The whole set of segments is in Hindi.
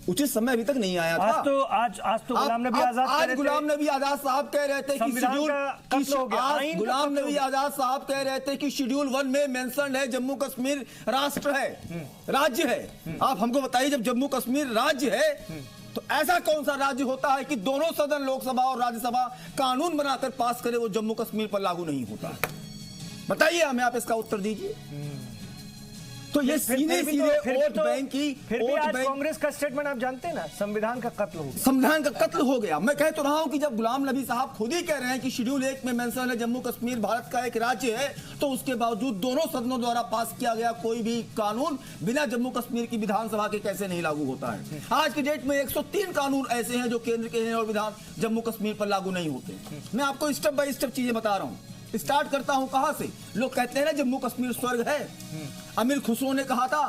उचित समय अभी तक नहीं आया था। आज तो गुलाम नबी आजाद आज गुलाम नबी आजाद साहब कह रहे थे कि गुलाम नबी आजाद साहब कह रहे थे कि शेड्यूल 1 में मेंशन है जम्मू कश्मीर राष्ट्र है, राज्य है। आप हमको बताइए, जब जम्मू कश्मीर राज्य है तो ऐसा कौन सा राज्य होता है कि दोनों सदन, लोकसभा और राज्यसभा, कानून बनाकर पास करे, वो जम्मू कश्मीर पर लागू नहीं होता? बताइए हमें, आप इसका उत्तर दीजिए। तो ये सीधे वोट बैंक की, फिर भी आज कांग्रेस का स्टेटमेंट आप जानते हैं ना, संविधान का कत्ल हो गया। संविधान का कत्ल हो गया। मैं कह तो रहा हूं कि जब गुलाम नबी साहब खुद ही कह रहे हैं कि शेड्यूल 1 में मेंशन है जम्मू कश्मीर भारत का एक राज्य है, तो उसके बावजूद दोनों सदनों द्वारा पास किया गया कोई भी कानून बिना जम्मू कश्मीर की विधानसभा के कैसे नहीं लागू होता है? आज की डेट में 103 कानून ऐसे हैं जो केंद्र के हैं और विधान जम्मू कश्मीर पर लागू नहीं होते। मैं आपको स्टेप बाय स्टेप चीजें बता रहा हूं। स्टार्ट करता हूं कहां से। लोग कहते हैं ना जम्मू कश्मीर स्वर्ग है। अमीर खुसरो ने कहा था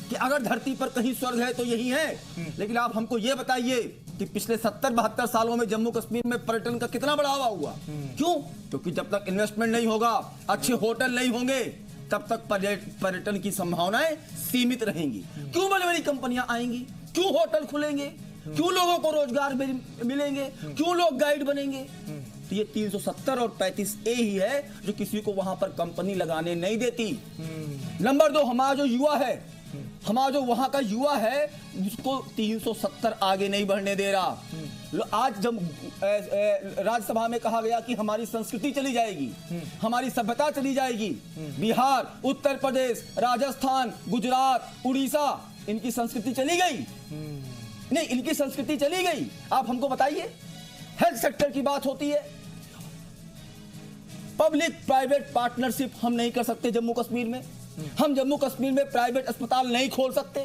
कि अगर धरती पर कहीं स्वर्ग है तो यही है। लेकिन आप हमको ये बताइए कि पिछले 70-72 सालों में जम्मू कश्मीर में पर्यटन का कितना बढ़ावा हुआ? क्यों? क्योंकि जब तक इन्वेस्टमेंट नहीं होगा, अच्छे होटल नहीं होंगे, तब तक पर्यटन की संभावनाएं सीमित रहेंगी। क्यों बड़ी बड़ी कंपनियां आएंगी? क्यों होटल खुलेंगे? क्यों लोगों को रोजगार मिलेंगे? क्यों लोग गाइड बनेंगे? तो ये 370 और 35A ही है जो किसी को वहां पर कंपनी लगाने नहीं देती। नंबर 2, हमारा जो युवा है, हमारा जो वहां का युवा है, उसको 370 आगे नहीं बढ़ने दे रहा। आज जब राज्यसभा में कहा गया कि हमारी संस्कृति चली जाएगी, हमारी सभ्यता चली जाएगी, बिहार, उत्तर प्रदेश, राजस्थान, गुजरात, उड़ीसा, इनकी संस्कृति चली गई। नहीं, इनकी संस्कृति चली गई। आप हमको बताइए, हेल्थ सेक्टर की बात होती है, पब्लिक प्राइवेट पार्टनरशिप हम नहीं कर सकते जम्मू कश्मीर में। हम जम्मू कश्मीर में प्राइवेट अस्पताल नहीं खोल सकते।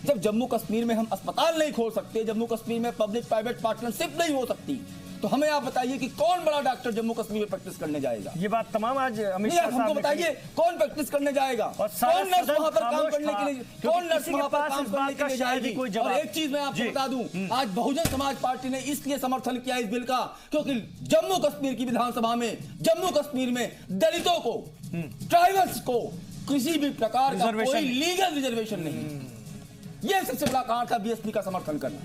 जब जम्मू कश्मीर में हम अस्पताल नहीं खोल सकते, जम्मू कश्मीर में पब्लिक प्राइवेट पार्टनरशिप नहीं हो सकती, तो हमें आप बताइए कि कौन बड़ा डॉक्टर जम्मू कश्मीर में प्रैक्टिस करने जाएगा? ये बात तमाम आज अमित शाह हमको बताइए, कौन प्रैक्टिस करने जाएगा? कौन नर्स वहां पर काम करने के लिए, कौन नर्स वहां पर काम करने के लिए जाएगी? और एक चीज मैं आपको बता दूं, आज बहुजन समाज पार्टी ने इसलिए समर्थन किया इस बिल का क्योंकि जम्मू कश्मीर की विधानसभा में, जम्मू कश्मीर में दलितों को, ट्राइबल्स को किसी भी प्रकार का कोई लीगल रिजर्वेशन नहीं। यह सबसे बड़ा कारण था बीएसपी का समर्थन करना।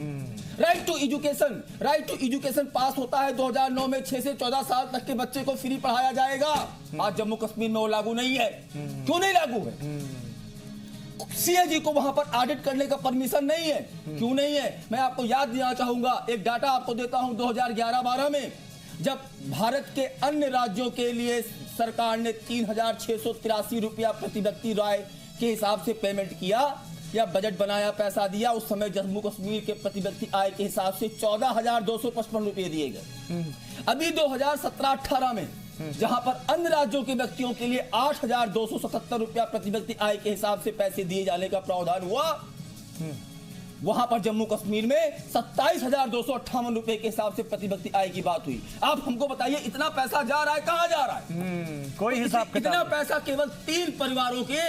राइट टू एजुकेशन पास होता है 2009 में, 6 से 14 साल तक के बच्चे को फ्री पढ़ाया जाएगा। आज जम्मू कश्मीर में वो लागू नहीं है। क्यों नहीं लागू है? सीएजी को वहां पर ऑडिट करने का परमिशन नहीं है। क्यों नहीं है? मैं आपको याद देना चाहूंगा, एक डाटा आपको देता हूं। 2011-12 में जब भारत के अन्य राज्यों के लिए सरकार ने 3683 रुपया प्रति व्यक्ति राय के हिसाब से पेमेंट किया या बजट बनाया, पैसा दिया, उस समय जम्मू कश्मीर के प्रति व्यक्ति आय के हिसाब से 14,255 रुपये दिए गए। अभी 2017-18 में जहां पर अन्य राज्यों के व्यक्तियों के लिए 8,277 रुपया प्रति व्यक्ति आय के हिसाब से पैसे दिए जाने का प्रावधान हुआ, वहां पर जम्मू कश्मीर में 27,258 रुपए के हिसाब से प्रति व्यक्ति आय की बात हुई। आप हमको बताइए, इतना पैसा जा रहा है, कहां जा रहा है? कोई हिसाब किताब। इतना पैसा केवल 3 परिवारों के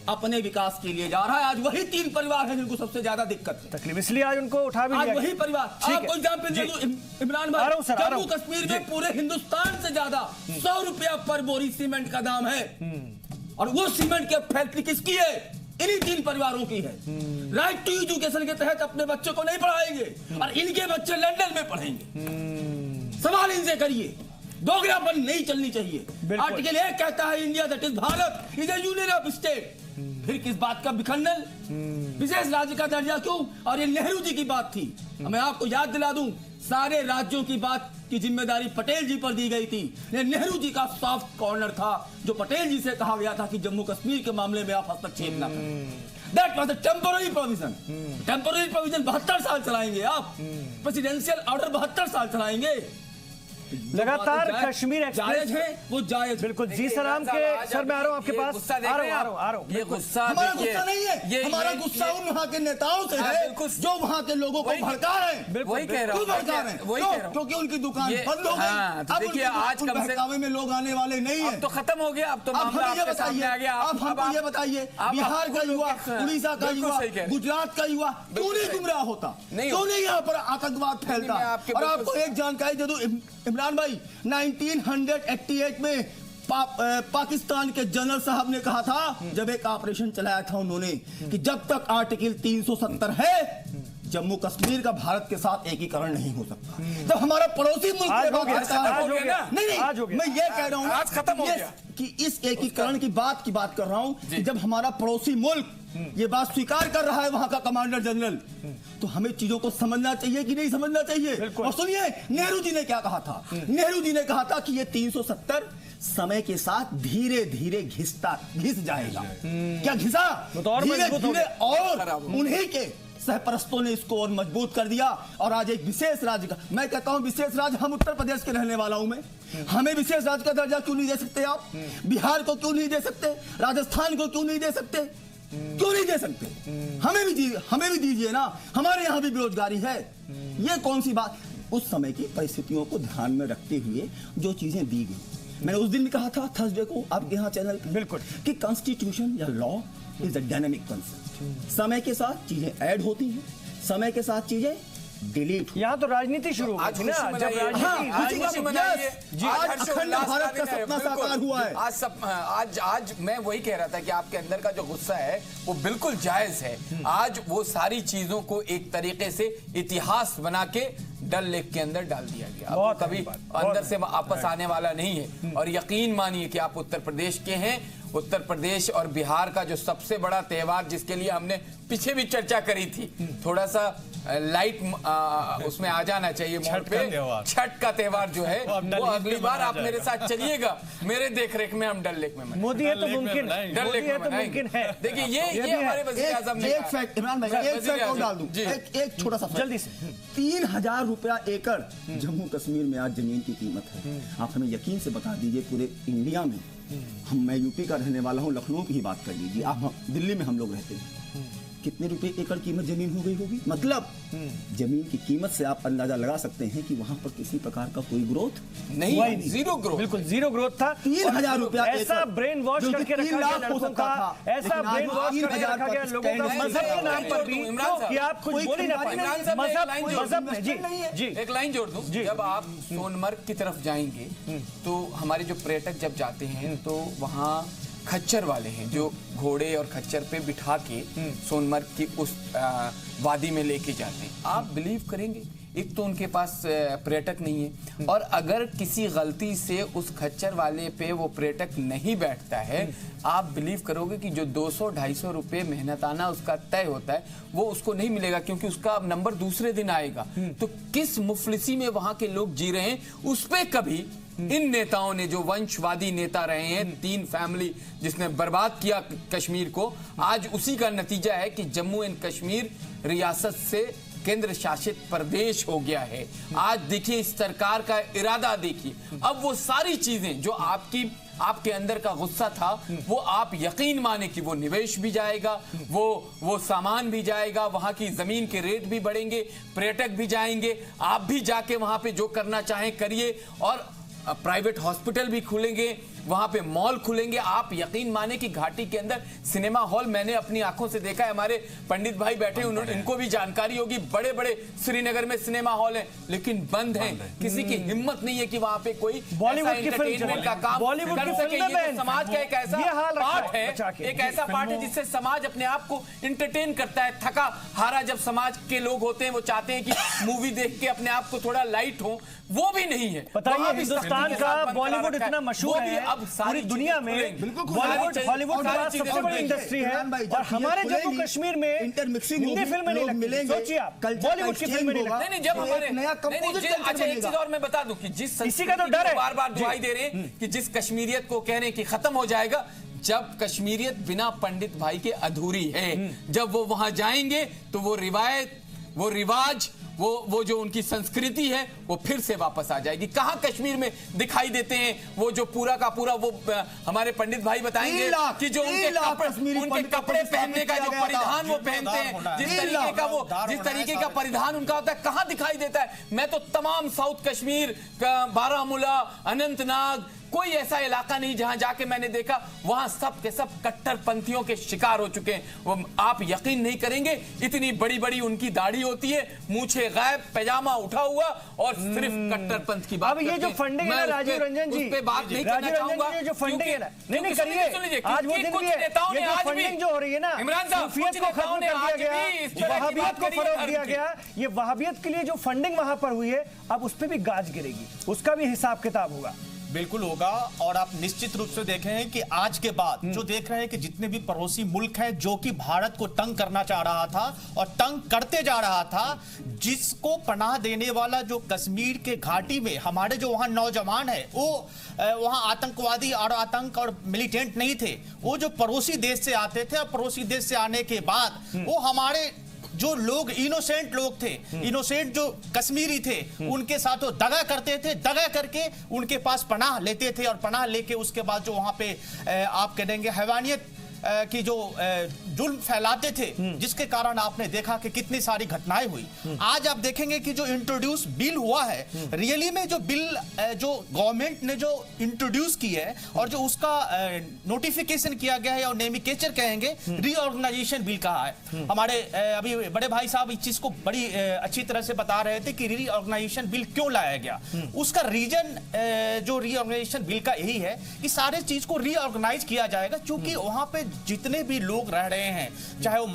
अपने विकास के लिए जा रहा है। आज वही 3 परिवार हैं जिनको सबसे ज्यादा दिक्कत है, तकलीफ, इसलिए आज उनको उठा भी आज लिया। वही परिवार। आपको एग्जाम्पल दे दूं, इमरान भाई, जम्मू कश्मीर में पूरे हिंदुस्तान से ज्यादा 100 रुपया पर बोरी सीमेंट का दाम है, और वो सीमेंट की फैक्ट्री किसकी है? इन्हीं 3 परिवारों की है। राइट टू एजुकेशन के तहत अपने बच्चों को नहीं पढ़ाएंगे और इनके बच्चे लंदन में पढ़ेंगे। सवाल इनसे करिए, दोगलापन नहीं चलनी चाहिए। आर्टिकल 1 कहता है India that is Bharat is a union of state. फिर किस बात का विखंडन? विशेष राज्य का दर्जा क्यों? और ये नेहरू जी की बात थी। मैं आपको याद दिला दूं, सारे राज्यों की बात की जिम्मेदारी पटेल जी पर दी गई थी। नेहरू जी का सॉफ्ट कॉर्नर था जो पटेल जी से कहा गया था कि जम्मू कश्मीर के मामले में आप हस्तक्षेप न करें। That was the temporary provision. Temporary provision 72 साल चलाएंगे आप, प्रेसिडेंशियल ऑर्डर 72 साल चलाएंगे। लगातार कश्मीर एक्सप्रेस है वो जायज। बिल्कुल जी सलाम के सर, मैं आ रहा हूं आपके पास। आ रहा हूं। ये गुस्सा हमारा गुस्सा नहीं है, हमारा गुस्सा उन वहां के नेताओं से है जो वहां के लोगों को भड़का रहे हैं। वही कह रहा हूं, क्योंकि उनकी दुकान बंद हो गई। अब देखिए, आज कम से भड़कावे में लोग आने वाले नहीं है। तो खत्म हो गया। अब तो मामला आपके सामने आ गया। आप हमको ये बताइए, बिहार का युवा, उड़ीसा का युवा, गुजरात का युवा क्यों नहीं गुमराह होता? क्यों नहीं यहाँ पर आतंकवाद फैलता? और आपको एक जानकारी दे दूं इमरान भाई, 1988 में पाकिस्तान के जनरल साहब ने कहा था, जब एक ऑपरेशन चलाया था उन्होंने, कि जब तक आर्टिकल 370 है जम्मू कश्मीर का भारत के साथ एकीकरण नहीं हो सकता। जब हमारा पड़ोसी मुल्क आज हो गया, नहीं, मैं ये कह रहा हूं आज खत्म हो गया कि इस एकीकरण की बात कर रहा हूं कि जब हमारा पड़ोसी मुल्क ये बात स्वीकार कर रहा है, वहां का कमांडर जनरल, तो हमें चीजों को समझना चाहिए कि नहीं समझना चाहिए। और सुनिए नेहरू जी ने क्या कहा था। नेहरू जी ने कहा था कि ये 370 समय के साथ धीरे धीरे घिस जाएगा। क्या घिसा? धीरे धीरे, और उन्हीं के सहपरस्तों ने इसको और मजबूत कर दिया। और आज एक विशेष राज्य का, मैं कहता हूं विशेष राज्य, हम उत्तर प्रदेश के रहने वाला हूं मैं, हमें विशेष राज्य का दर्जा क्यों नहीं दे सकते आप? बिहार को क्यों नहीं दे सकते? राजस्थान को क्यों नहीं दे सकते? क्यों नहीं दे सकते? हमें भी दीजिए ना, हमारे यहां भी बेरोजगारी है। ये कौन सी बात? उस समय की परिस्थितियों को ध्यान में रखते हुए जो चीजें दी गई। मैंने उस दिन भी कहा था थर्सडे को आपके यहाँ चैनल बिल्कुल कि कॉन्स्टिट्यूशन या law is a dynamic concept. समय के साथ चीजें ऐड होती हैं, समय के साथ चीजें डिलीट। यहाँ तो राजनीति शुरू हो गई ना, जब राजनीति आज अखंड भारत का सपना साकार हुआ है। आज मैं वही कह रहा था कि आपके अंदर का जो गुस्सा है वो बिल्कुल जायज है। आज वो सारी चीजों को एक तरीके से इतिहास बना के डल लेक के अंदर डाल दिया गया। अब कभी अंदर से वापस आने वाला नहीं है। और यकीन मानिए कि आप उत्तर प्रदेश के हैं, उत्तर प्रदेश और बिहार का जो सबसे बड़ा त्योहार जिसके लिए हमने पीछे भी चर्चा करी थी, थोड़ा सा लाइट उसमें आ जाना चाहिए मोड़ पे, छठ का त्योहार जो है वो अगली बार आप मेरे साथ चलिएगा, मेरे देखरेख में हम डल लेक में मोदी है तो मुमकिन, डल लेक में मुमकिन है। देखिए ये हमारे वज़ीर आज़म ने एक फैक्ट इमरान भाई, एक फैक्ट और डाल दूं, एक छोटा सा जल्दी से। 3000 रुपया एकड़ जम्मू कश्मीर में आज जमीन की कीमत है। आप हमें यकीन से बता दीजिए पूरे इंडिया में, मैं यूपी का रहने वाला हूँ, लखनऊ की ही बात कर लीजिए आप, दिल्ली में हम लोग रहते हैं, कितने रुपए एकड़ कीमत जमीन हो गई होगी? मतलब जमीन की कीमत से आप अंदाजा लगा सकते हैं कि वहां पर किसी प्रकार का कोई ग्रोथ नहीं, जीरो ग्रोथ, बिल्कुल जीरो ग्रोथ था। 3000 रुपया ऐसा ब्रेन वॉश करके रखा गया लड़कों का, ऐसा ब्रेन वॉश करके रखा गया लोगों का मजहब के नाम पर भी कि आप कुछ बोल ही ना पाए। मजहब में जी एक लाइन जोड़ दूं, जब आप सोनमर्ग की तरफ जाएंगे तो हमारे जो पर्यटक जब जाते हैं तो वहाँ खच्चर वाले हैं जो घोड़े और खच्चर पे बिठा के सोनमर्ग की उस वादी में लेके जाते हैं। आप बिलीव करेंगे, एक तो उनके पास पर्यटक नहीं है, और अगर किसी गलती से उस खच्चर वाले पे वो पर्यटक नहीं बैठता है, आप बिलीव करोगे कि जो 200-250 रुपए मेहनताना उसका तय होता है वो उसको नहीं मिलेगा, क्योंकि उसका नंबर दूसरे दिन आएगा। तो किस मुफलिसी में वहां के लोग जी रहे हैं, उस पे कभी इन नेताओं ने, जो वंशवादी नेता रहे हैं, 3 फैमिली जिसने बर्बाद किया कश्मीर को, आज उसी का नतीजा है कि जम्मू एंड कश्मीर रियासत से केंद्र शासित प्रदेश हो गया है। आज देखिए इस सरकार का इरादा देखिए, अब वो सारी चीजें जो आपके अंदर का गुस्सा था वो आप यकीन माने कि वो निवेश भी जाएगा, वो सामान भी जाएगा, वहां की जमीन के रेट भी बढ़ेंगे, पर्यटक भी जाएंगे, आप भी जाके वहां पे जो करना चाहें करिए, और प्राइवेट हॉस्पिटल भी खुलेंगे, वहां पे मॉल खुलेंगे। आप यकीन माने कि घाटी के अंदर सिनेमा हॉल मैंने अपनी आंखों से देखा है, हमारे पंडित भाई बैठे उन्होंने, इनको भी जानकारी होगी, बड़े बड़े श्रीनगर में सिनेमा हॉल हैं लेकिन बंद हैं। किसी की हिम्मत नहीं है कि वहां पे कोई बॉलीवुड की एंटरटेनमेंट का काम कर सके। ये तो समाज का एक ऐसा पार्ट है, एक ऐसा पार्ट है जिससे समाज अपने आप को एंटरटेन करता है। थका हारा जब समाज के लोग होते हैं वो चाहते हैं कि मूवी देख के अपने आप को थोड़ा लाइट हो, वो भी नहीं है। बताइए हिंदुस्तान का बॉलीवुड इतना मशहूर है पूरी दुनिया में, बॉलीवुड हॉलीवुड सबसे बड़ी इंडस्ट्री है, और हमारे जम्मू कश्मीर में हिंदी फिल्में नहीं लगती। सोचिए आप, बॉलीवुड की फिल्में नहीं लगती। नहीं, जब हमारे अच्छा एक चीज और मैं बता दूं कि जिस इसी का तो डर है, बार-बार दुहाई दे रहे हैं कि जिस कश्मीरियत को कह रहे हैं कि खत्म हो जाएगा, जब कश्मीरियत बिना पंडित भाई के अधूरी है। जब वो वहां जाएंगे तो वो रिवायत, वो रिवाज, वो जो उनकी संस्कृति है वो फिर से वापस आ जाएगी। कहां कश्मीर में दिखाई देते हैं वो जो पूरा का पूरा, वो हमारे पंडित भाई बताएंगे कि जो उनके कपड़े पहनने का जो परिधान वो पहनते हैं, जिस तरीके का परिधान उनका होता है, कहां दिखाई देता है? मैं तो तमाम साउथ कश्मीर, बारामूला, अनंतनाग, कोई ऐसा इलाका नहीं जहां जाके मैंने देखा वहां सब के सब कट्टरपंथियों के शिकार हो चुके हैं। वो आप यकीन नहीं करेंगे, इतनी बड़ी बड़ी उनकी दाढ़ी होती है, मूछें गायब, पैजामा उठा हुआ और सिर्फ कट्टरपंथ की बात। अब ये जो फंडिंग है ना राजीव रंजन जी, उस पे बात नहीं करना चाहूंगा। जो फंडिंग है ना, नहीं करिए, आज वो दिन भी है, ये जो फंडिंग जो हो रही है ना, इमरान साहब, सूफियत को खत्म कर दिया गया, वहाबियत को फरोग दिया गया, ये वहाबियत के लिए जो फंडिंग वहां पर हुई है अब उस पर भी गाज गिरेगी, उसका भी हिसाब किताब होगा। बिल्कुल होगा। और आप निश्चित रूप से देखें कि आज के बाद जो देख रहे हैं कि जितने भी पड़ोसी मुल्क हैं जो कि भारत को तंग करना चाह रहा था और तंग करते जा रहा था, जिसको पनाह देने वाला जो कश्मीर के घाटी में हमारे जो वहां नौजवान है वो वहां आतंकवादी और आतंक और मिलिटेंट नहीं थे, वो जो पड़ोसी देश से आते थे और पड़ोसी देश से आने के बाद वो हमारे जो लोग इनोसेंट लोग थे, इनोसेंट जो कश्मीरी थे, उनके साथ वो दगा करते थे, दगा करके उनके पास पनाह लेते थे और पनाह लेके उसके बाद जो वहां पे आप कहेंगे हैवानियत की जो जुल्म फैलाते थे, जिसके कारण आपने देखा कि कितनी सारी घटनाएं हुई। आज आप देखेंगे कि जो इंट्रोड्यूस बिल हुआ है, रियली में जो बिल जो गवर्नमेंट ने जो इंट्रोड्यूस की है और जो उसका नोटिफिकेशन किया गया है और नेमिकेचर कहेंगे रीऑर्गेनाइजेशन बिल कहा है। हमारे अभी बड़े भाई साहब इस चीज को बड़ी अच्छी तरह से बता रहे थे कि रीऑर्गेनाइजेशन बिल क्यों लाया गया। उसका रीजन जो रीऑर्गेनाइजेशन बिल का यही है कि सारे चीज को रीऑर्गेनाइज किया जाएगा, क्योंकि वहां पे जितने भी लोग रह रहे हैं, चाहे वो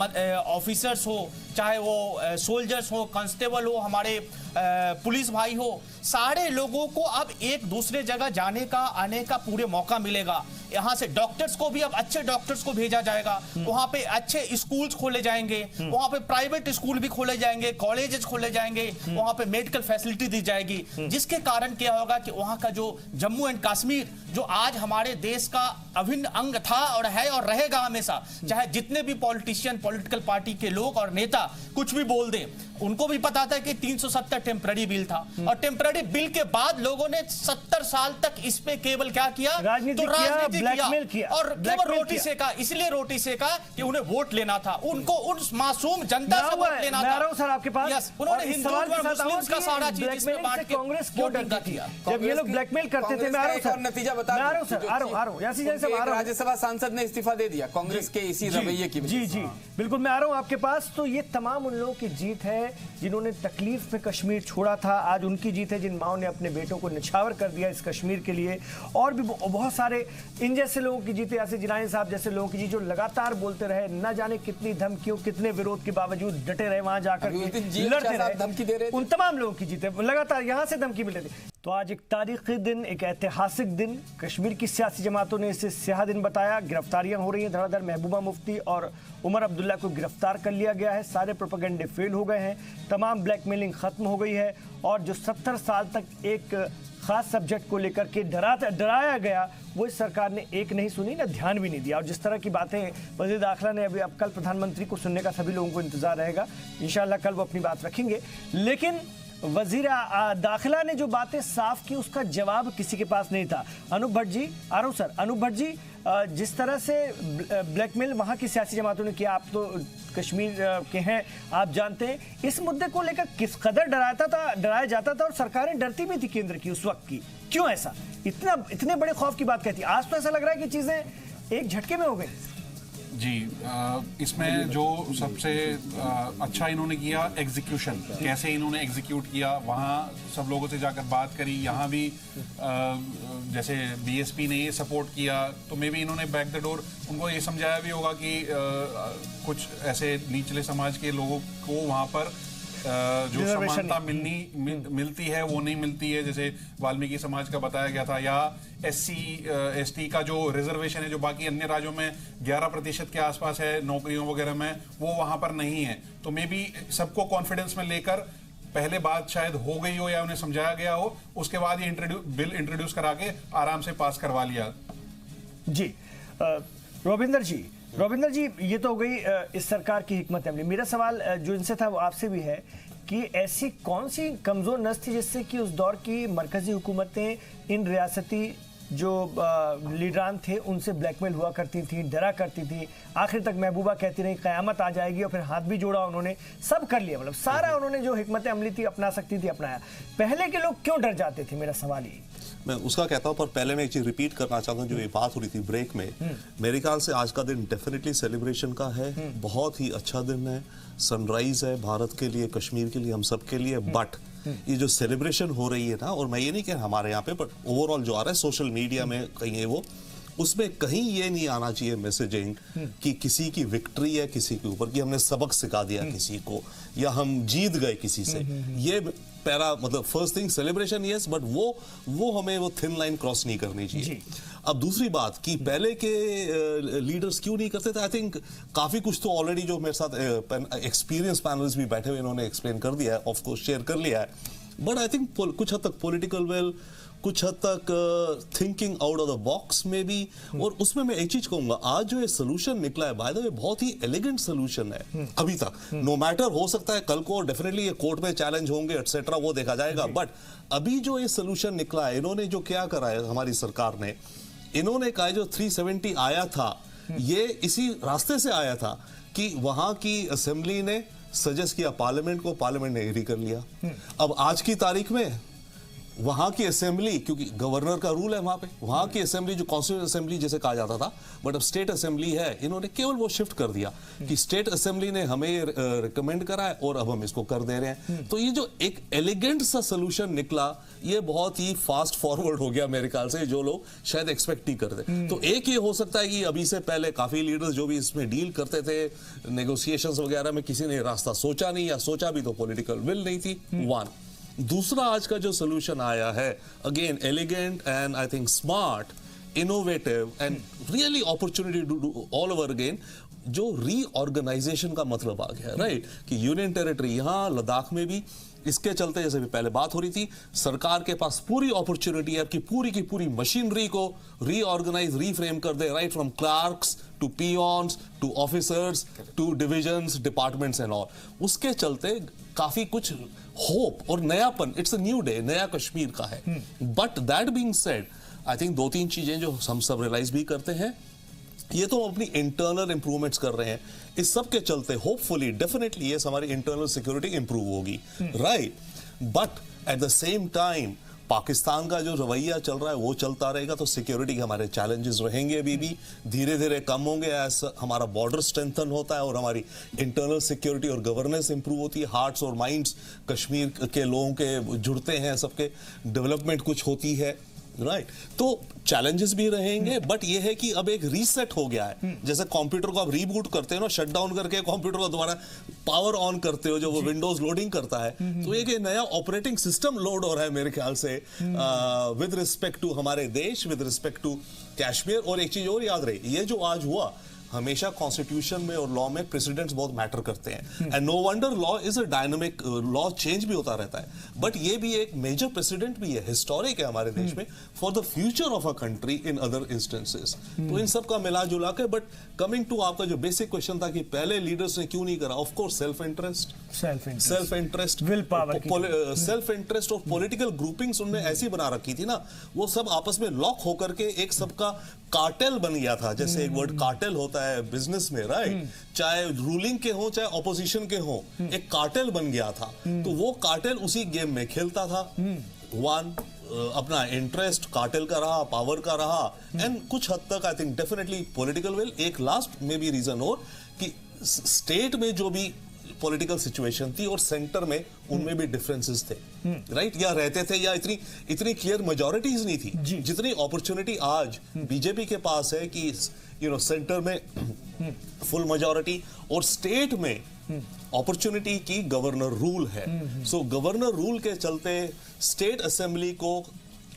ऑफिसर्स हो, चाहे वो सोल्जर्स हो, कांस्टेबल हो, हमारे पुलिस भाई हो, सारे लोगों को अब एक दूसरे जगह जाने का आने का पूरे मौका मिलेगा। यहाँ से डॉक्टर्स को भी अब अच्छे डॉक्टर्स को भेजा जाएगा, वहां पे अच्छे स्कूल्स खोले जाएंगे, वहां पे प्राइवेट स्कूल भी खोले जाएंगे, कॉलेजेस खोले जाएंगे, वहां पे मेडिकल फैसिलिटी दी जाएगी, जिसके कारण क्या होगा कि वहां का जो जम्मू एंड कश्मीर जो आज हमारे देश का अभिन्न अंग था और है और रहेगा हमेशा, चाहे जितने भी पॉलिटिशियन पॉलिटिकल पार्टी के लोग और नेता कुछ भी बोल दें, उनको भी पता था कि 370 टेम्पररी बिल था और टेम्पररी बिल के बाद लोगों ने 70 साल तक इस पे केवल क्या किया, राजनीति किया और केवल रोटी सेका, इसलिए रोटी सेका कि उन्हें वोट लेना था, उनको उन मासूम जनता से वोट लेना था। सर आपके पास उन्होंने हिंदू और मुस्लिम का सारा चीज इसमें बांट के कांग्रेस क्यों डरता किया जब ये लोग ब्लैकमेल करते थे। मैं आ रहा हूं सर, नतीजा बता राज्यसभा सांसद ने इस्तीफा दे दिया कांग्रेस के इसी रवैये की वजह से। जी बिल्कुल, मैं आ रहा हूं आपके पास। तो ये तमाम उन लोगों की जीत है जिन्होंने तकलीफ में कश्मीर छोड़ा था, आज उनकी जीत है जिन माओ ने अपने बेटों को निछावर कर दिया इस कश्मीर के लिए, और भी बहुत सारे इन जैसे लोगों की जीत है, यासिर जिलानी साहब जैसे लोगों की जीत जो लगातार बोलते रहे, न जाने कितनी धमकियों कितने विरोध के बावजूद डटे रहे, वहां जाकर लड़ते रहे, धमकी दे रहे, उन तमाम लोगों की जीत है, लगातार यहां से धमकी मिल रही थी। तो आज एक तारीखी दिन, एक ऐतिहासिक दिन, कश्मीर की सियासी जमातों ने इसे स्याह दिन बताया। गिरफ्तारियां हो रही हैं धड़ाधड़, महबूबा मुफ्ती और उमर अब्दुल्ला को गिरफ्तार कर लिया गया है, सारे प्रोपेगेंडे फेल हो गए हैं, तमाम ब्लैकमेलिंग खत्म हो गई है, और जो 70 साल तक एक खास सब्जेक्ट को लेकर के डराया गया वो इस सरकार ने एक नहीं सुनी, ना ध्यान भी नहीं दिया। और जिस तरह की बातें वज़ीर दाखिला ने अभी, अब कल प्रधानमंत्री को सुनने का सभी लोगों को इंतजार रहेगा, इंशाल्लाह कल वो अपनी बात रखेंगे। लेकिन वजीर दाखिला ने जो बातें साफ की उसका जवाब किसी के पास नहीं था। अनूप भट्ट जी, आ रहा हूं सर, अनूप भट्ट जी, जिस तरह से ब्लैकमेल वहां की सियासी जमातों ने किया, आप तो कश्मीर के हैं, आप जानते हैं, इस मुद्दे को लेकर किस कदर डराया जाता था और सरकारें डरती भी थी केंद्र की उस वक्त की, क्यों ऐसा इतने बड़े खौफ की बात कहती? आज तो ऐसा लग रहा है कि चीजें एक झटके में हो गई। जी, इसमें जो सबसे अच्छा इन्होंने किया एग्जीक्यूशन, कैसे इन्होंने एग्जीक्यूट किया, वहाँ सब लोगों से जाकर बात करी, यहाँ भी जैसे बीएसपी ने ये सपोर्ट किया, तो मे भी इन्होंने बैक द डोर उनको ये समझाया भी होगा कि कुछ ऐसे निचले समाज के लोगों को वहाँ पर जो समानता मिलती है वो नहीं मिलती है, जैसे वाल्मीकि समाज का बताया गया था, या SC ST का जो रिजर्वेशन है जो बाकी अन्य राज्यों में 11% के आसपास है नौकरियों वगैरह में, वो वहां पर नहीं है। तो मे बी सबको कॉन्फिडेंस में लेकर पहले बात शायद हो गई हो या उन्हें समझाया गया हो, उसके बाद ये बिल इंट्रोड्यूस करा के आराम से पास करवा लिया। जी रविंदर जी, ये तो हो गई इस सरकार की हिकमत अमली। मेरा सवाल जो इनसे था वो आपसे भी है कि ऐसी कौन सी कमजोर नस थी जिससे कि उस दौर की मरकजी हुकूमतें इन रियासती जो लीडरान थे उनसे ब्लैकमेल हुआ करती थी, डरा करती थी। आखिर तक महबूबा कहती रही क़यामत आ जाएगी, और फिर हाथ भी जोड़ा उन्होंने, सब कर लिया, मतलब सारा उन्होंने जो हिकमत अमली थी अपना सकती थी अपनाया। पहले के लोग क्यों डर जाते थे, मेरा सवाल ये। मैं उसका कहता हूं, पर पहले मैं एक चीज रिपीट करना चाहता हूं। जो ये बात हो रही थी ब्रेक में, मेरे ख्याल से आज का दिन डेफिनेटली सेलिब्रेशन का है, बहुत ही अच्छा दिन है, सनराइज है भारत के लिए, कश्मीर के लिए, हम सब के लिए। बट ये जो सेलिब्रेशन हो रही है ना, और मैं ये नहीं कह रहा हमारे यहाँ पे, बट ओवरऑल जो आ रहा है सोशल मीडिया में कहीं है वो, उसमें कहीं ये नहीं आना चाहिए मैसेजिंग कि किसी की विक्ट्री है किसी के ऊपर, कि हमने सबक सिखा दिया किसी को, या हम जीत गए किसी से। ये पैरा मतलब first thing celebration yes, but वो हमें वो थिन लाइन क्रॉस नहीं करनी चाहिए। अब दूसरी बात कि पहले के लीडर्स क्यों नहीं करते थे, आई थिंक काफी कुछ तो ऑलरेडी जो मेरे साथ एक्सपीरियंस पैनलिस्ट भी बैठे हुए इन्होंने एक्सप्लेन कर दिया है, ऑफ कोर्स शेयर कर लिया है। बट आई थिंक कुछ हद तक पॉलिटिकल विल, कुछ हद तक thinking out of the box में भी। और उसमें मैं एक चीज कहूंगा, आज जो ये सोल्यूशन निकला है बाय द वे बहुत ही एलिगेंट सोल्यूशन है अभी तक। नो मैटर, हो सकता है कल को डेफिनेटली ये कोर्ट में चैलेंज होंगे एटसेट्रा, वो देखा जाएगा। बट अभी जो ये सोल्यूशन निकला है, इन्होंने जो क्या करा है हमारी सरकार ने, इन्होंने कहा जो 370 आया था ये इसी रास्ते से आया था कि वहां की असेंबली ने सजेस्ट किया पार्लियामेंट को, पार्लियामेंट ने एग्री कर लिया। अब आज की तारीख में वहां की असेंबली, क्योंकि गवर्नर का रूल है वहां पे, वहां की असेंबली जो कॉन्स्टिट्यूएंट असेंबली जैसे कहा जाता था, बट अब स्टेट असेंबली है, इन्होंने केवल वो शिफ्ट कर दिया कि स्टेट असेंबली ने हमें रिकमेंड करा है और अब हम इसको कर दे रहे हैं। तो ये जो एक एलिगेंट सा सोल्यूशन निकला, ये बहुत ही फास्ट फॉरवर्ड हो गया मेरे ख्याल से, जो लोग शायद एक्सपेक्ट ही करते। तो एक ये हो सकता है कि अभी से पहले काफी लीडर्स जो भी इसमें डील करते थे नेगोशिएशंस वगैरह में, किसी ने रास्ता सोचा नहीं, या सोचा भी तो पॉलिटिकल विल नहीं थी। वन, दूसरा आज का जो सोल्यूशन आया है, again elegant and I think smart, innovative and really opportunity to do all over again, जो रीऑर्गेनाइजेशन का मतलब आ गया, राइट? कि यूनियन टेरिटरी यहां लद्दाख में भी इसके चलते, जैसे भी पहले बात हो रही थी, सरकार के पास पूरी अपॉर्चुनिटी है कि पूरी की पूरी मशीनरी को रीऑर्गेनाइज, रीफ्रेम कर दे, right from clerks to peons to officers to divisions, departments and all. उसके चलते काफी कुछ होप और नयापन, इट्स अ न्यू डे, नया कश्मीर का है। But that being said, I think दो तीन चीजें जो हम सब रियलाइज भी करते हैं, ये तो हम अपनी इंटरनल इंप्रूवमेंट्स कर रहे हैं, इस सब के चलते होपफुली डेफिनेटली ये हमारी इंटरनल सिक्योरिटी इंप्रूव होगी, right? But at the same time Pakistan का जो रवैया चल रहा है वो चलता रहेगा, तो सिक्योरिटी के हमारे चैलेंजेस रहेंगे, अभी भी धीरे धीरे कम होंगे एज हमारा बॉर्डर स्ट्रेंथन होता है और हमारी इंटरनल सिक्योरिटी और गवर्नेंस इंप्रूव होती है, हार्ट्स और माइंड्स कश्मीर के लोगों के जुड़ते हैं, सबके डेवलपमेंट कुछ होती है, राइट? तो चैलेंजेस भी रहेंगे, बट ये है कि अब एक रीसेट हो गया है। जैसे कंप्यूटर को आप रीबूट करते हो ना, शट डाउन करके कंप्यूटर को दोबारा पावर ऑन करते हो, जो वो विंडोज लोडिंग करता है, तो एक नया ऑपरेटिंग सिस्टम लोड हो रहा है मेरे ख्याल से विद रिस्पेक्ट टू हमारे देश, विद रिस्पेक्ट टू कश्मीर। और एक चीज और याद रहे, ये जो आज हुआ, हमेशा कॉन्स्टिट्यूशन में और लॉ में प्रेसिडेंट्स बहुत मैटर करते हैं, and no wonder law is a dynamic, law change भी होता रहता है, बट ये भी एक मेजर प्रेसिडेंट भी है, हिस्टोरिक है हमारे देश में for the future of a country in other instances. तो इन सब का मिला जुला के, बट कमिंग टू आपका जो बेसिक क्वेश्चन था कि पहले लीडर्स ने क्यों नहीं करा, of course self interest, will power, self interest और पॉलिटिकल ग्रुपिंग्स उनने ऐसी बना रखी थी ना, वो सब आपस में लॉक होकर के एक सबका कार्टेल बन गया था। जैसे एक वर्ड कार्टेल होता है बिजनेस में, राइट? चाहे रूलिंग के हो चाहे ऑपोजिशन के हो, एक कार्टेल बन गया था। तो वो कार्टेल उसी गेम में खेलता था। वन, अपना इंटरेस्ट कार्टेल का रहा, पावर का रहा, एंड कुछ हद तक I think definitely political will. एक लास्ट में भी रीजन और कि स्टेट में जो भी पॉलिटिकल सिचुएशन थी और सेंटर में, उनमें भी डिफरेंसेस थे, राइट? या रहते थे, या इतनी क्लियर मेजॉरिटीज नहीं थी जितनी अपॉर्चुनिटी आज बीजेपी के पास है कि सेंटर में फुल मेजॉरिटी और स्टेट में अपॉर्चुनिटी की गवर्नर रूल है। सो गवर्नर रूल के चलते स्टेट असेंबली को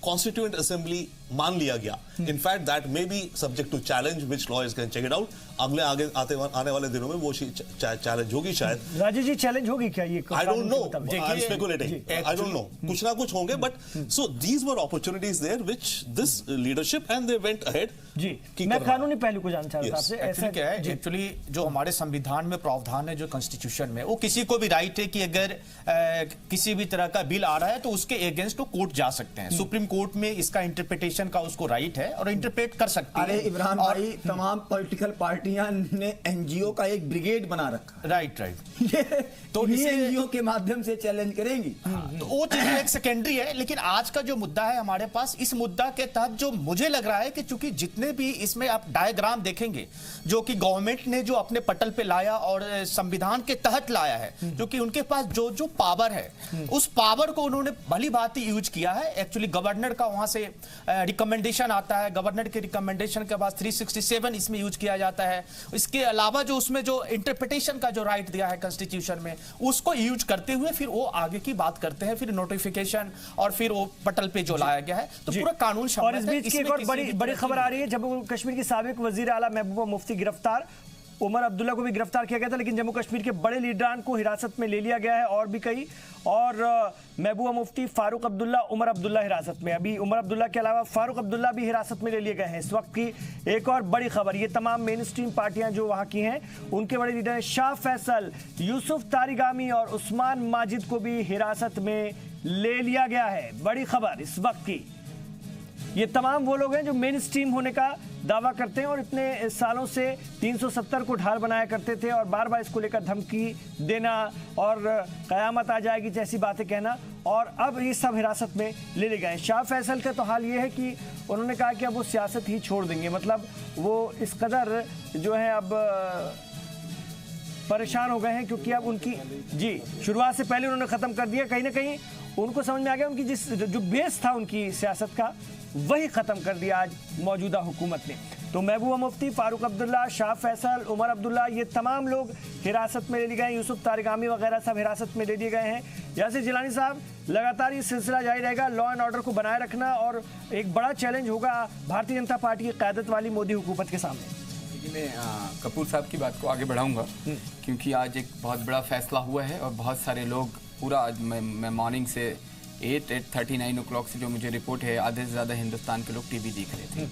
कॉन्स्टिट्यूएंट असेंबली मान लिया गया। In fact that may be subject to challenge which lawyers can check it out. आगे आने वाले दिनों में वो चैलेंज होगी शायद। राजेश जी, चैलेंज होगी क्या ये? I don't know, I am speculating, I don't know, कुछ ना कुछ होंगे, but so these were opportunities there which this leadership and they went ahead. जी, मैं कानूनी पहलू को जानना चाहता हूं आपसे। ऐसा क्या है, एक्चुअली जो हमारे संविधान में प्रावधान है, जो कॉन्स्टिट्यूशन में, वो किसी को भी राइट है कि अगर किसी भी तरह का बिल आ रहा है तो उसके अगेंस्ट वो कोर्ट जा सकते हैं। सुप्रीम कोर्ट में इसका इंटरप्रिटेशन इंटरप्रिटेशन का उसको राइट है और इंटरप्रेट कर सकती है। अरे इमरान भाई, तमाम पॉलिटिकल पार्टियां ने एनजीओ का एक ब्रिगेड बना रखा। राइट। ये तो इन्हीं एनजीओ के माध्यम से चैलेंज करेंगी। तो वो चीज एक सेकेंडरी है, लेकिन आज का जो मुद्दा है हमारे पास, इस मुद्दा के तहत जो मुझे लग रहा है कि चूंकि जितने भी इसमें आप डायग्राम देखेंगे जो कि गवर्नमेंट ने जो अपने पटल पे लाया और संविधान के तहत लाया है, क्योंकि उनके पास जो जो पावर है उस पावर को उन्होंने भली भांति यूज किया है। एक्चुअली गवर्नर का वहां से रिकमेंडेशन आता है, गवर्नर के रिकमेंडेशन के बाद 367 इसमें यूज किया जाता है। इसके अलावा जो उसमें जो इंटरप्रिटेशन का जो राइट दिया है कॉन्स्टिट्यूशन में, उसको यूज करते हुए फिर वो आगे की बात करते हैं, फिर नोटिफिकेशन और फिर वो पटल पे जो लाया गया है, तो पूरा कानून और इस बीच की एक और बड़ी खबर आ रही है, जम्मू कश्मीर की साबिक वजीर आला महबूबा मुफ्ती गिरफ्तार। उमर अब्दुल्ला को भी गिरफ्तार किया गया था, लेकिन जम्मू कश्मीर के बड़े लीडरान को हिरासत में ले लिया गया है और भी कई, और महबूबा मुफ्ती, फारूक अब्दुल्ला, उमर अब्दुल्ला हिरासत में। अभी उमर अब्दुल्ला के अलावा फारूक अब्दुल्ला भी हिरासत में ले लिए गए हैं। इस वक्त की एक और बड़ी खबर, ये तमाम मेन स्ट्रीम पार्टियां जो वहां की हैं उनके बड़े लीडर शाह फैसल, यूसुफ तारिगामी और उस्मान माजिद को भी हिरासत में ले लिया गया है। बड़ी खबर इस वक्त की, ये तमाम वो लोग हैं जो मेन स्ट्रीम होने का दावा करते हैं और इतने सालों से 370 को ढाल बनाया करते थे और बार बार इसको लेकर धमकी देना और कयामत आ जाएगी जैसी बातें कहना, और अब ये सब हिरासत में ले लिए गए। शाह फैसल का तो हाल ये है कि उन्होंने कहा कि अब वो सियासत ही छोड़ देंगे, मतलब वो इस कदर जो है अब परेशान हो गए हैं, क्योंकि अब उनकी शुरुआत से पहले उन्होंने ख़त्म कर दिया। कहीं ना कहीं उनको समझ में आ गया उनकी जो बेस था उनकी सियासत का, वही ख़त्म कर दिया आज मौजूदा हुकूमत ने। तो महबूबा मुफ्ती, फारूक अब्दुल्ला, शाह फैसल, उमर अब्दुल्ला, ये तमाम लोग हिरासत में ले लिए गए। यूसुफ तारिगामी वगैरह सब हिरासत में ले लिए गए हैं। यासिर जिलानी साहब, लगातार ये सिलसिला जारी रहेगा, लॉ एंड ऑर्डर को बनाए रखना, और एक बड़ा चैलेंज होगा भारतीय जनता पार्टी की क़यादत वाली मोदी हुकूमत के सामने। मैं कपूर साहब की बात को आगे बढ़ाऊंगा, क्योंकि आज एक बहुत बड़ा फैसला हुआ है और बहुत सारे लोग पूरा आज मैं मॉर्निंग से 8:39 o'clock से जो मुझे रिपोर्ट है, आधे से ज़्यादा हिंदुस्तान के लोग टीवी देख रहे थे।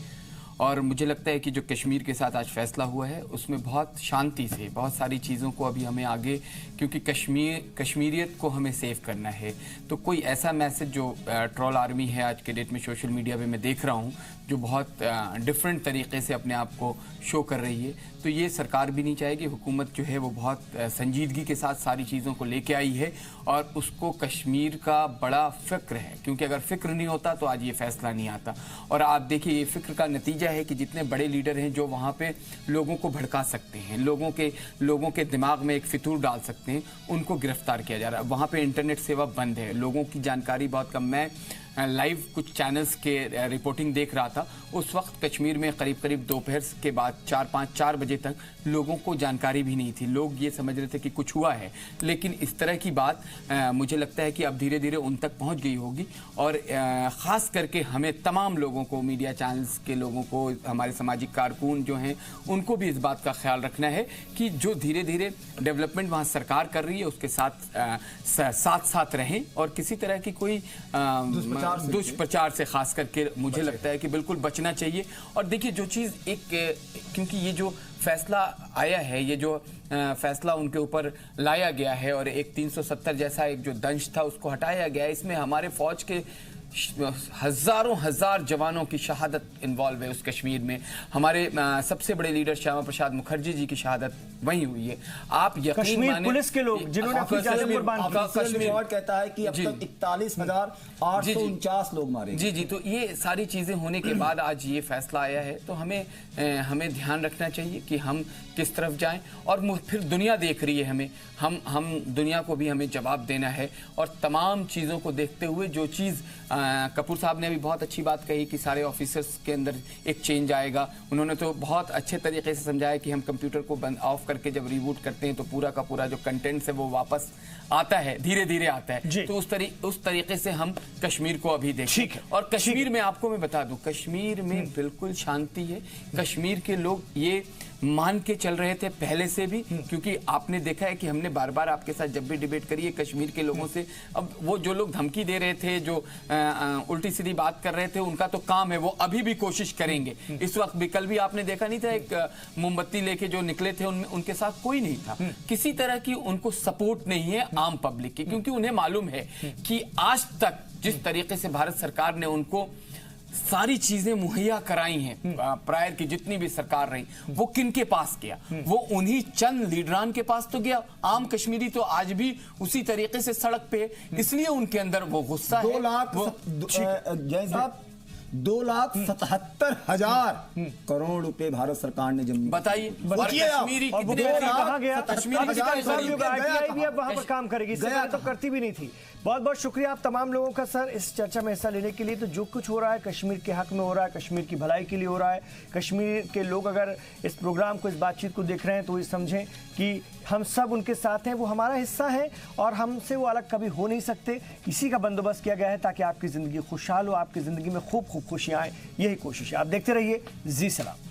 और मुझे लगता है कि जो कश्मीर के साथ आज फैसला हुआ है उसमें बहुत शांति से बहुत सारी चीज़ों को अभी हमें आगे, क्योंकि कश्मीरियत को हमें सेव करना है, तो कोई ऐसा मैसेज जो ट्रोल आर्मी है आज के डेट में सोशल मीडिया पे मैं देख रहा हूँ जो बहुत डिफरेंट तरीके से अपने आप को शो कर रही है, तो ये सरकार भी नहीं चाहेगी। हुकूमत जो है वो बहुत संजीदगी के साथ सारी चीज़ों को लेके आई है और उसको कश्मीर का बड़ा फ़िक्र है, क्योंकि अगर फ़िक्र नहीं होता तो आज ये फैसला नहीं आता। और आप देखिए ये फ़िक्र का नतीजा है कि जितने बड़े लीडर हैं जो वहाँ पे लोगों को भड़का सकते हैं, लोगों के दिमाग में एक फितूर डाल सकते हैं, उनको गिरफ्तार किया जा रहा है। वहाँ पे इंटरनेट सेवा बंद है, लोगों की जानकारी बहुत कम। मैं लाइव कुछ चैनल्स के रिपोर्टिंग देख रहा था, उस वक्त कश्मीर में करीब दोपहर के बाद 4 बजे तक लोगों को जानकारी भी नहीं थी। लोग ये समझ रहे थे कि कुछ हुआ है, लेकिन इस तरह की बात मुझे लगता है कि अब धीरे धीरे उन तक पहुंच गई होगी। और ख़ास करके हमें तमाम लोगों को, मीडिया चैनल्स के लोगों को, हमारे सामाजिक कारकुन जो हैं, उनको भी इस बात का ख्याल रखना है कि जो धीरे धीरे डेवलपमेंट वहाँ सरकार कर रही है उसके साथ रहें और किसी तरह की कोई दुष्प्रचार से खास करके मुझे लगता है कि बिल्कुल बचना चाहिए। और देखिए जो चीज़ क्योंकि ये जो फैसला आया है, ये जो फैसला उनके ऊपर लाया गया है और एक 370 जैसा एक जो दंश था उसको हटाया गया है, इसमें हमारे फौज के हजार जवानों की शहादत इन्वॉल्व है उस कश्मीर में। हमारे सबसे बड़े लीडर श्यामा प्रसाद मुखर्जी जी की शहादत वहीं हुई है। आप यकीन माने पुलिस के लोग जिन्होंने अपनी जान कुर्बान की, कश्मीर कहता है कि अब तक 41,849 लोग मारे। जी, तो ये सारी चीजें होने के बाद आज ये फैसला आया है, तो हमें ध्यान रखना चाहिए कि हम किस तरफ जाएं। और फिर दुनिया देख रही है हम दुनिया को भी हमें जवाब देना है। और तमाम चीज़ों को देखते हुए जो चीज़ कपूर साहब ने अभी बहुत अच्छी बात कही कि सारे ऑफिसर्स के अंदर एक चेंज आएगा। उन्होंने तो बहुत अच्छे तरीके से समझाया कि हम कंप्यूटर को बंद ऑफ करके जब रिबूट करते हैं तो पूरा का पूरा जो कंटेंट्स है वो वापस आता है, धीरे धीरे आता है। तो उस तरीके से हम कश्मीर को अभी देखें। और कश्मीर में आपको मैं बता दूं, कश्मीर में बिल्कुल शांति है। कश्मीर के लोग ये मान के चल रहे थे पहले से भी, क्योंकि आपने देखा है कि हमने बार बार आपके साथ जब भी डिबेट करी है कश्मीर के लोगों से, अब वो जो लोग धमकी दे रहे थे, जो उल्टी सीधी बात कर रहे थे, उनका तो काम है, वो अभी भी कोशिश करेंगे। इस वक्त भी, कल भी आपने देखा नहीं था, एक मोमबत्ती लेके जो निकले थे उनके साथ कोई नहीं था। किसी तरह की उनको सपोर्ट नहीं है आम पब्लिक की, क्योंकि उन्हें मालूम है कि आज तक जिस तरीके से भारत सरकार ने उनको सारी चीजें मुहैया कराई हैं प्रायर की जितनी भी सरकार रही, वो किन के पास गया? वो उन्हीं चंद लीडरान के पास तो गया। आम कश्मीरी तो आज भी उसी तरीके से सड़क पे, इसलिए उनके अंदर वो गुस्सा है। 2 लाख जय साहब 2,77,000 करोड़ रुपए भारत सरकार ने जम्मू, बताइए कश्मीरी कहाँ गया? IPI भी अब वहां पर काम करेगी, इससे पहले तो करती भी नहीं थी। बहुत बहुत शुक्रिया आप तमाम लोगों का सर इस चर्चा में हिस्सा लेने के लिए। तो जो कुछ हो रहा है कश्मीर के हक में हो रहा है, कश्मीर की भलाई के लिए हो रहा है। कश्मीर के लोग अगर इस प्रोग्राम को, इस बातचीत को देख रहे हैं तो ये समझें कि हम सब उनके साथ हैं, वो हमारा हिस्सा है और हमसे वो अलग कभी हो नहीं सकते। इसी का बंदोबस्त किया गया है ताकि आपकी ज़िंदगी खुशहाल हो, आपकी ज़िंदगी में खूब खूब खुशियाँ आएँ। यही कोशिश है। आप देखते रहिए जी सलाम।